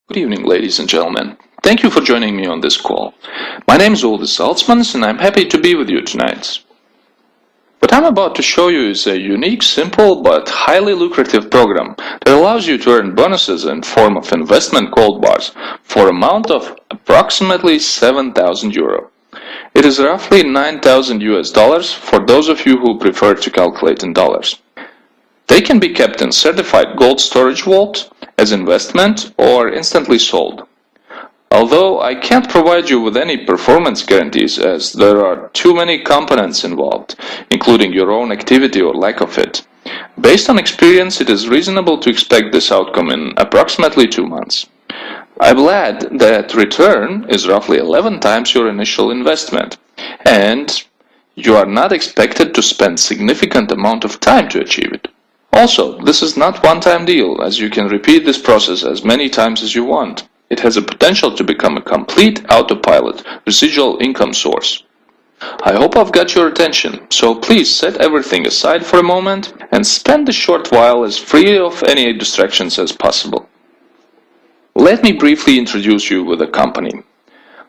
Good evening, ladies and gentlemen. Thank you for joining me on this call. My name is Uldis Saltzmans and I'm happy to be with you tonight. What I'm about to show you is a unique, simple, but highly lucrative program that allows you to earn bonuses in form of investment gold bars for an amount of approximately 7,000 euro. It is roughly 9,000 US dollars for those of you who prefer to calculate in dollars. They can be kept in certified gold storage vault as investment or instantly sold. Although I can't provide you with any performance guarantees as there are too many components involved, including your own activity or lack of it. Based on experience, it is reasonable to expect this outcome in approximately 2 months. I will add that return is roughly 11 times your initial investment, and you are not expected to spend significant amount of time to achieve it. Also, this is not one-time deal, as you can repeat this process as many times as you want. It has a potential to become a complete autopilot residual income source. I hope I've got your attention, so please set everything aside for a moment and spend a short while as free of any distractions as possible. Let me briefly introduce you with the company.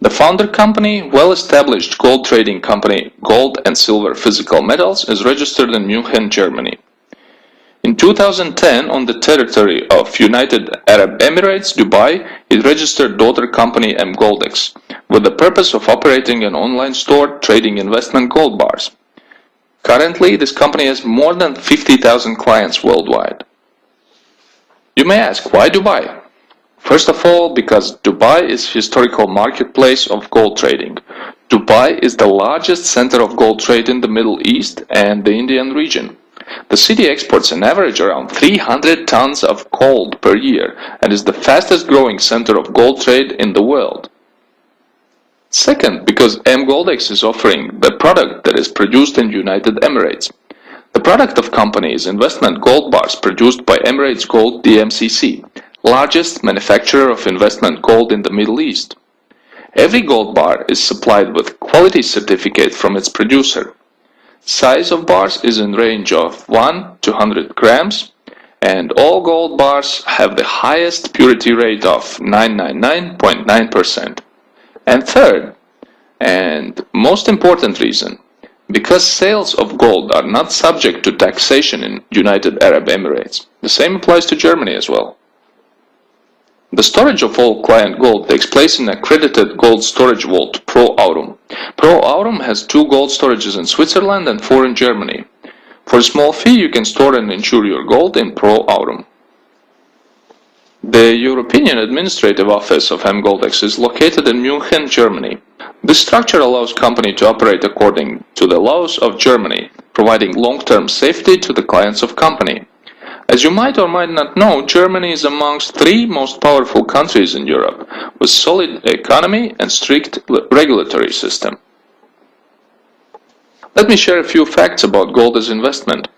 The founder company, well-established gold trading company Gold and Silver Physical Metals, is registered in Munich, Germany. In 2010, on the territory of United Arab Emirates, Dubai, it registered daughter company emgoldex, with the purpose of operating an online store trading investment gold bars. Currently, this company has more than 50,000 clients worldwide. You may ask, why Dubai? First of all, because Dubai is historical marketplace of gold trading. Dubai is the largest center of gold trade in the Middle East and the Indian region. The city exports an average around 300 tons of gold per year and is the fastest growing center of gold trade in the world. Second, because emgoldex is offering the product that is produced in United Emirates. The product of company is investment gold bars produced by Emirates Gold DMCC, largest manufacturer of investment gold in the Middle East. Every gold bar is supplied with quality certificate from its producer. Size of bars is in range of 1 to 100 grams, and all gold bars have the highest purity rate of 999.9%. And third, and most important reason, because sales of gold are not subject to taxation in United Arab Emirates. The same applies to Germany as well. The storage of all client gold takes place in accredited gold storage vault Pro Aurum. Pro Aurum has 2 gold storages in Switzerland and 4 in Germany. For a small fee, you can store and insure your gold in Pro Aurum. The European Administrative Office of emgoldex is located in Munich, Germany. This structure allows company to operate according to the laws of Germany, providing long-term safety to the clients of company. As you might or might not know, Germany is amongst 3 most powerful countries in Europe, with solid economy and strict regulatory system. Let me share a few facts about gold as investment.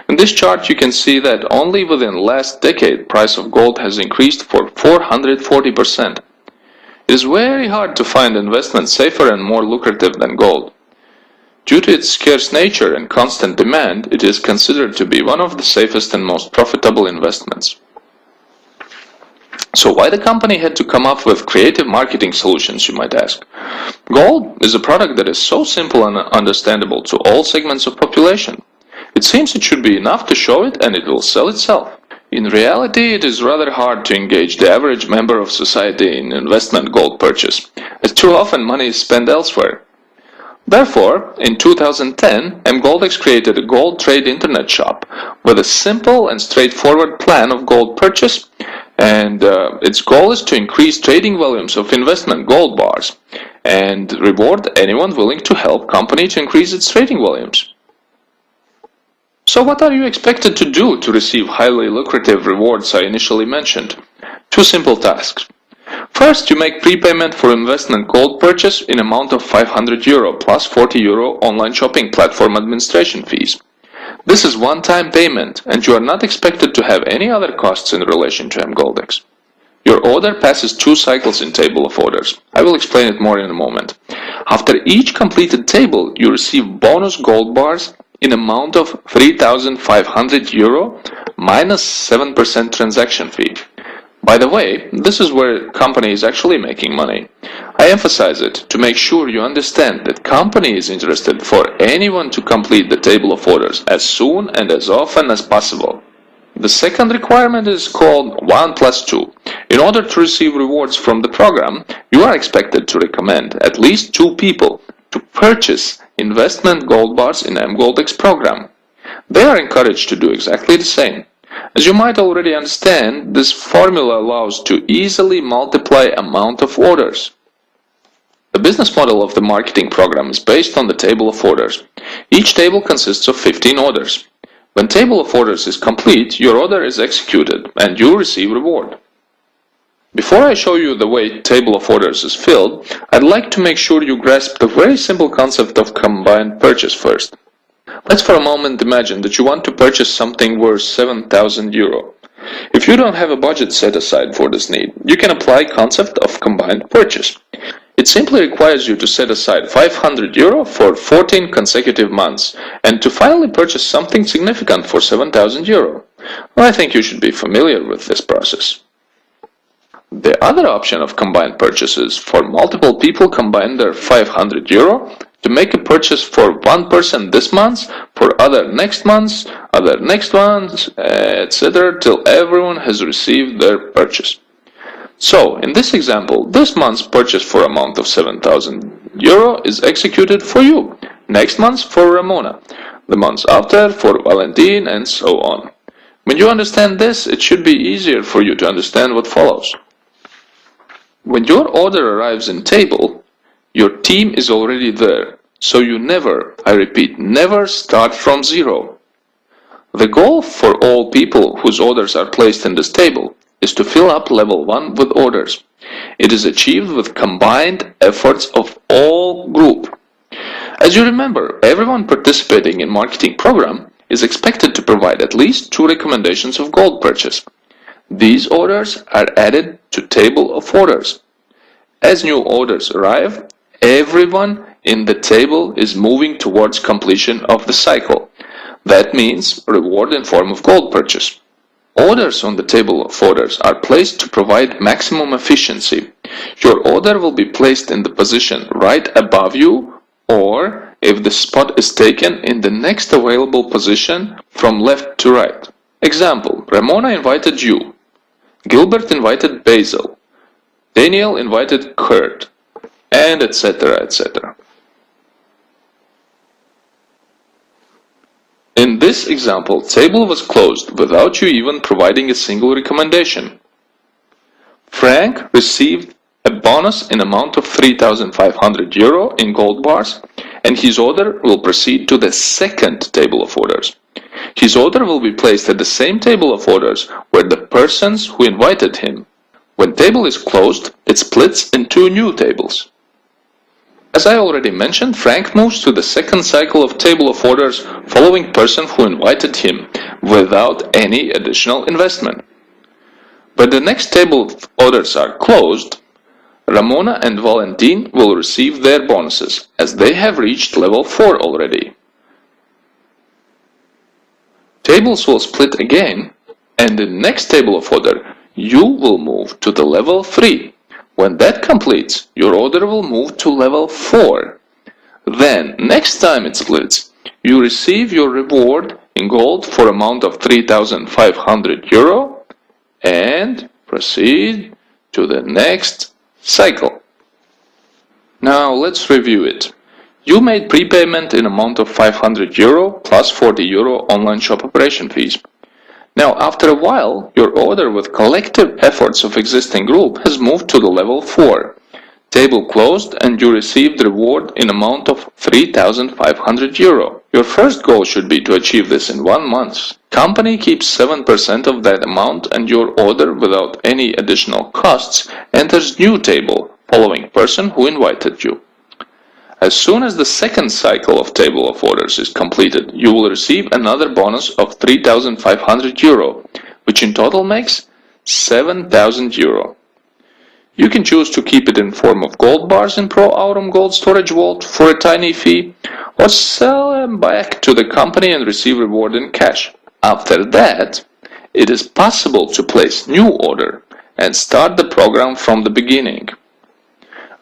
In this chart you can see that only within last decade price of gold has increased for 440%. It is very hard to find investment safer and more lucrative than gold. Due to its scarce nature and constant demand, it is considered to be one of the safest and most profitable investments. So why the company had to come up with creative marketing solutions, you might ask? Gold is a product that is so simple and understandable to all segments of population. It seems it should be enough to show it and it will sell itself. In reality, it is rather hard to engage the average member of society in investment gold purchase, as too often money is spent elsewhere. Therefore, in 2010, emgoldex created a gold trade internet shop with a simple and straightforward plan of gold purchase, and its goal is to increase trading volumes of investment gold bars and reward anyone willing to help company to increase its trading volumes. So what are you expected to do to receive highly lucrative rewards I initially mentioned? 2 simple tasks. First, you make prepayment for investment gold purchase in amount of 500 euro plus 40 euro online shopping platform administration fees. This is one-time payment and you are not expected to have any other costs in relation to emgoldex. Your order passes 2 cycles in table of orders. I will explain it more in a moment. After each completed table, you receive bonus gold bars in amount of 3,500 euro minus 7% transaction fee. By the way, this is where company is actually making money. I emphasize it to make sure you understand that company is interested for anyone to complete the table of orders as soon and as often as possible. The second requirement is called 1+2. In order to receive rewards from the program, you are expected to recommend at least 2 people to purchase investment gold bars in emgoldex program. They are encouraged to do exactly the same. As you might already understand, this formula allows to easily multiply amount of orders. The business model of the marketing program is based on the table of orders. Each table consists of 15 orders. When table of orders is complete, your order is executed and you receive reward. Before I show you the way table of orders is filled, I'd like to make sure you grasp the very simple concept of combined purchase first. Let's for a moment imagine that you want to purchase something worth 7,000 euro. If you don't have a budget set aside for this need, you can apply concept of combined purchase. It simply requires you to set aside 500 euro for 14 consecutive months and to finally purchase something significant for 7,000 euro. Well, I think you should be familiar with this process. The other option of combined purchases for multiple people combine their 500 euro to make a purchase for one person this month, for other next month, other next month, etc. till everyone has received their purchase. So, in this example, this month's purchase for amount of 7,000 euro is executed for you, next month for Ramona, the month after for Valentin, and so on. When you understand this, it should be easier for you to understand what follows. When your order arrives in table, your team is already there, so you never, I repeat, never start from zero. The goal for all people whose orders are placed in this table is to fill up level 1 with orders. It is achieved with combined efforts of all group. As you remember, everyone participating in marketing program is expected to provide at least 2 recommendations of gold purchase. These orders are added to table of orders. As new orders arrive, everyone in the table is moving towards completion of the cycle. That means reward in form of gold purchase. Orders on the table of orders are placed to provide maximum efficiency. Your order will be placed in the position right above you, or if the spot is taken, in the next available position from left to right. Example, Ramona invited you, Gilbert invited Basil, Daniel invited Kurt, and etc. etc. In this example, table was closed without you even providing a single recommendation. Frank received a bonus in amount of 3,500 euro in gold bars, and his order will proceed to the second table of orders. His order will be placed at the same table of orders where the persons who invited him. When table is closed, it splits in 2 new tables. As I already mentioned, Frank moves to the second cycle of table of orders following person who invited him without any additional investment. When the next table of orders are closed, Ramona and Valentin will receive their bonuses as they have reached level 4 already. Tables will split again, and in the next table of order you will move to the level 3. When that completes, your order will move to level 4. Then, next time it splits, you receive your reward in gold for amount of 3,500 euro and proceed to the next cycle. Now let's review it. You made prepayment in amount of 500 euro plus 40 euro online shop operation fees. Now, after a while, your order with collective efforts of existing group has moved to the level 4. Table closed and you received reward in amount of 3,500 euro. Your first goal should be to achieve this in 1 month. Company keeps 7% of that amount and your order without any additional costs enters new table following person who invited you. As soon as the second cycle of table of orders is completed, you will receive another bonus of 3,500 euro, which in total makes 7,000 euro. You can choose to keep it in form of gold bars in Pro Aurum Gold Storage Vault for a tiny fee, or sell them back to the company and receive reward in cash. After that, it is possible to place new order and start the program from the beginning.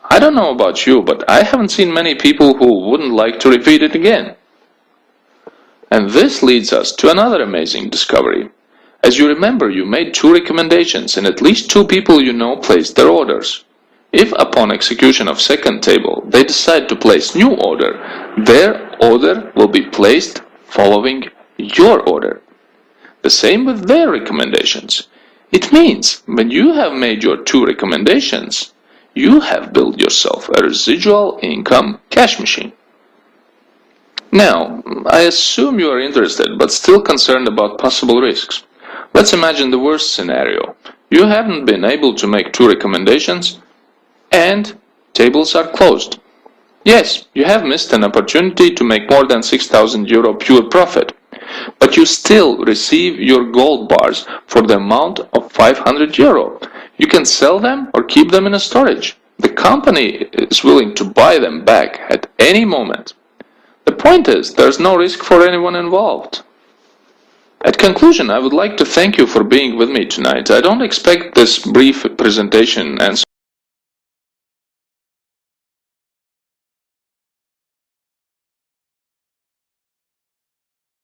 I don't know about you, but I haven't seen many people who wouldn't like to repeat it again. And this leads us to another amazing discovery. As you remember, you made 2 recommendations and at least 2 people you know placed their orders. If upon execution of second table they decide to place new order, their order will be placed following your order. The same with their recommendations. It means when you have made your 2 recommendations, you have built yourself a residual income cash machine. Now, I assume you are interested but still concerned about possible risks. Let's imagine the worst scenario. You haven't been able to make 2 recommendations and tables are closed. Yes, you have missed an opportunity to make more than 6,000 euro pure profit, but you still receive your gold bars for the amount of 500 euro. You can sell them or keep them in a storage. The company is willing to buy them back at any moment. The point is, there's no risk for anyone involved. At conclusion, I would like to thank you for being with me tonight. I don't expect this brief presentation and